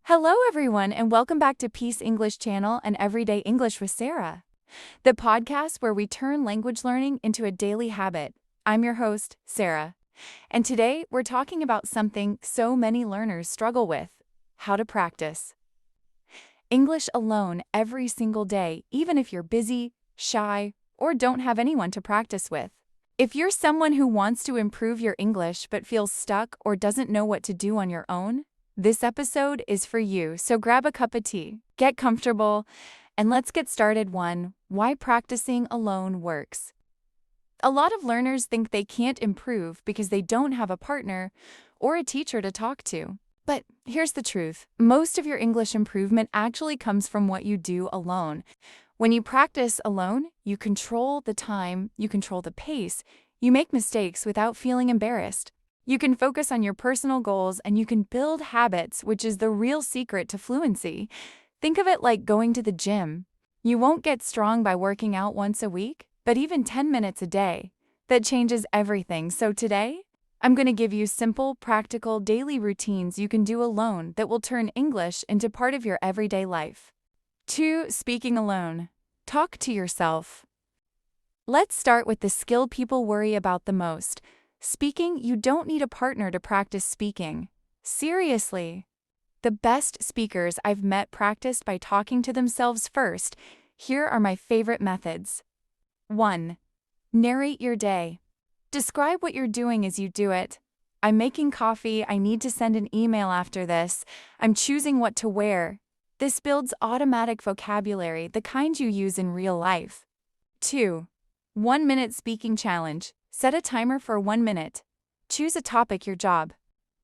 Hello, everyone, and welcome back to Peace English Channel and Everyday English with Sarah, the podcast where we turn language learning into a daily habit. I'm your host, Sarah, and today we're talking about something so many learners struggle with: how to practice English alone every single day, even if you're busy, shy, or don't have anyone to practice with. If you're someone who wants to improve your English but feels stuck or doesn't know what to do on your own, this episode is for you, so grab a cup of tea, get comfortable, and let's get started. 1. Why practicing alone works. A lot of learners think they can't improve because they don't have a partner or a teacher to talk to. But here's the truth: most of your English improvement actually comes from what you do alone. When you practice alone, you control the time, you control the pace, you make mistakes without feeling embarrassed. You can focus on your personal goals and you can build habits, which is the real secret to fluency. Think of it like going to the gym. You won't get strong by working out once a week, but even 10 minutes a day. That changes everything. So today, I'm going to give you simple, practical, daily routines you can do alone that will turn English into part of your everyday life. 2. Speaking alone. Talk to yourself. Let's start with the skill people worry about the most. Speaking. You don't need a partner to practice speaking. Seriously. The best speakers I've met practiced by talking to themselves first. Here are my favorite methods. 1. Narrate your day. Describe what you're doing as you do it. I'm making coffee. I need to send an email after this. I'm choosing what to wear. This builds automatic vocabulary, the kind you use in real life. 2. 1-minute speaking challenge. Set a timer for 1 minute. Choose a topic: your job,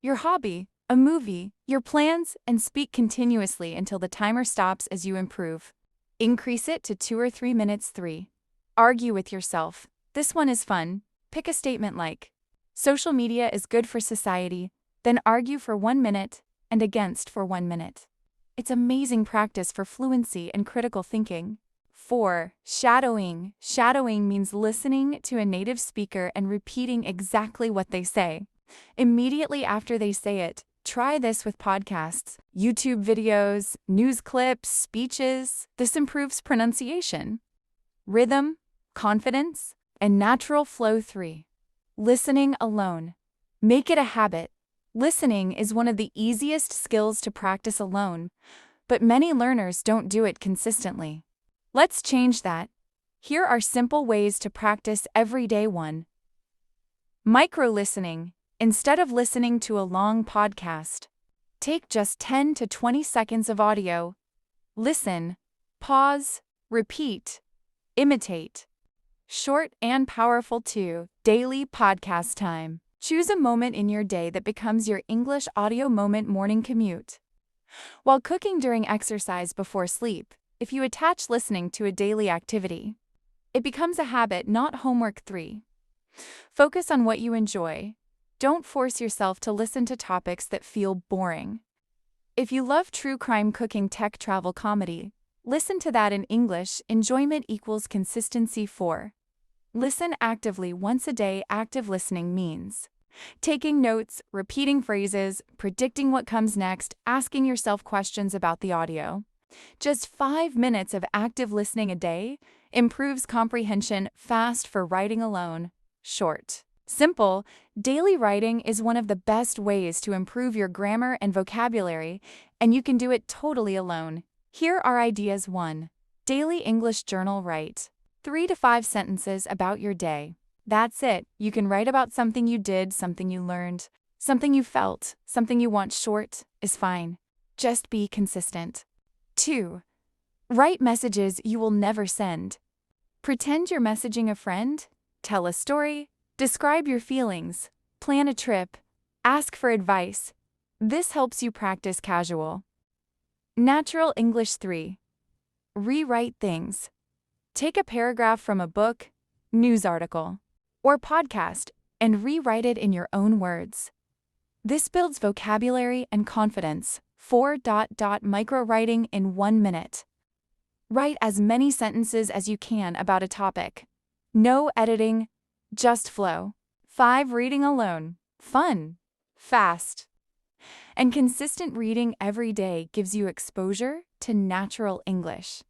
your hobby, a movie, your plans, and speak continuously until the timer stops as you improve. Increase it to 2 or 3 minutes. 3. Argue with yourself. This one is fun. Pick a statement like, social media is good for society, then argue for 1 minute and against for 1 minute. It's amazing practice for fluency and critical thinking. 4. Shadowing. Shadowing means listening to a native speaker and repeating exactly what they say. Immediately after they say it, try this with podcasts, YouTube videos, news clips, speeches. This improves pronunciation, rhythm, confidence, and natural flow. 3. Listening alone. Make it a habit. Listening is one of the easiest skills to practice alone, but many learners don't do it consistently. Let's change that. Here are simple ways to practice every day. 1. Micro-listening. Instead of listening to a long podcast, take just 10 to 20 seconds of audio. Listen, pause, repeat, imitate. Short and powerful. 2. Daily podcast time. Choose a moment in your day that becomes your English audio moment. Morning commute. While cooking, during exercise, before sleep. If you attach listening to a daily activity, it becomes a habit, not homework. 3. Focus on what you enjoy. Don't force yourself to listen to topics that feel boring. If you love true crime, cooking, tech, travel, comedy, listen to that in English. Enjoyment equals consistency. 4. Listen actively. Once a day. Active listening means taking notes, repeating phrases, predicting what comes next, asking yourself questions about the audio. Just 5 minutes of active listening a day improves comprehension. Fast for writing alone. Short, simple, daily writing is one of the best ways to improve your grammar and vocabulary, and you can do it totally alone. Here are ideas. 1. Daily English journal. Write 3 to 5 sentences about your day. That's it. You can write about something you did, something you learned, something you felt, something you want. Short is fine. Just be consistent. 2. Write messages you will never send. Pretend you're messaging a friend, tell a story, describe your feelings, plan a trip, ask for advice. This helps you practice casual. Natural English. 3. Rewrite things. Take a paragraph from a book, news article, or podcast and rewrite it in your own words. This builds vocabulary and confidence. 4. Micro-writing in 1 minute. Write as many sentences as you can about a topic. No editing, just flow. 5. Reading alone. Fun. Fast. And consistent reading every day gives you exposure to natural English,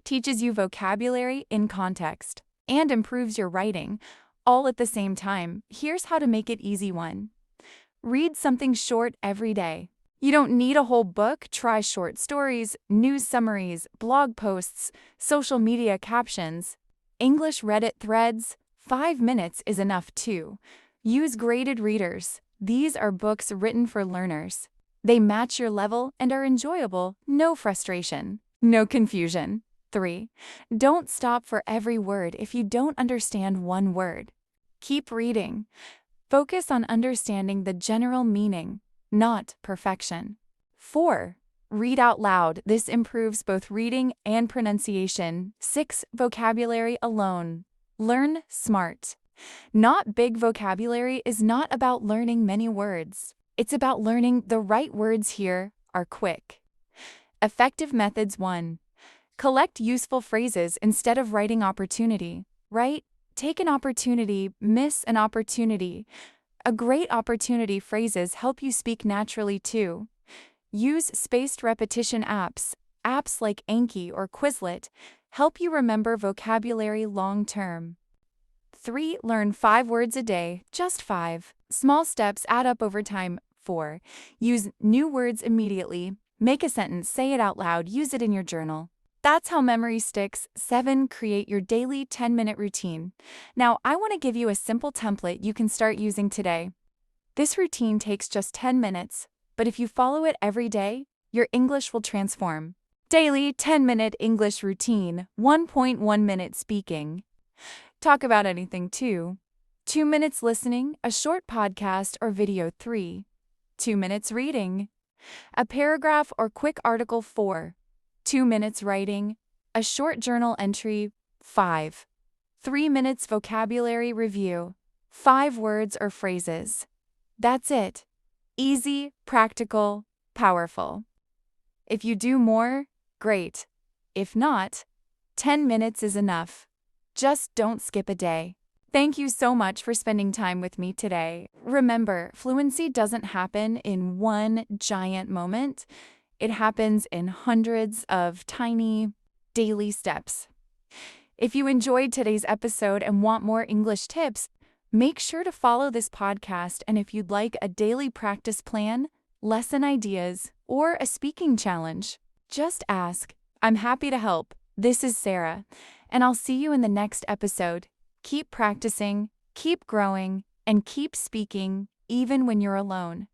teaches you vocabulary in context, and improves your writing, all at the same time. Here's how to make it easy one. Read something short every day. You don't need a whole book. Try short stories, news summaries, blog posts, social media captions, English Reddit threads. 5 minutes is enough too. Use graded readers. These are books written for learners. They match your level and are enjoyable, no frustration, no confusion. 3. Don't stop for every word if you don't understand one word. Keep reading. Focus on understanding the general meaning, not perfection. 4. Read out loud. This improves both reading and pronunciation. 6. Vocabulary alone. Learn smart. Not big vocabulary is not about learning many words. It's about learning the right words. Here are quick, effective methods. 1. Collect useful phrases instead of writing opportunity. Write, take an opportunity, miss an opportunity. A great opportunity phrases help you speak naturally too. Use spaced repetition apps. Apps like Anki or Quizlet help you remember vocabulary long term. 3. Learn 5 words a day, just 5. Small steps add up over time. 4. Use new words immediately. Make a sentence, say it out loud, use it in your journal. That's how memory sticks. 7. Create your daily 10-minute routine. Now, I want to give you a simple template you can start using today. This routine takes just 10 minutes, but if you follow it every day, your English will transform. Daily 10-minute English routine. 1.1 minute speaking. Talk about anything too. 2 minutes listening, a short podcast or video. 3. 2 minutes reading, a paragraph or quick article. 4. 2 minutes writing, a short journal entry. 5. 3 minutes vocabulary review, 5 words or phrases. That's it. Easy, practical, powerful. If you do more, great. If not, 10 minutes is enough. Just don't skip a day. Thank you so much for spending time with me today. Remember, fluency doesn't happen in one giant moment. It happens in hundreds of tiny, daily steps. If you enjoyed today's episode and want more English tips, make sure to follow this podcast. And if you'd like a daily practice plan, lesson ideas, or a speaking challenge, just ask. I'm happy to help. This is Sarah, and I'll see you in the next episode. Keep practicing, keep growing, and keep speaking, even when you're alone.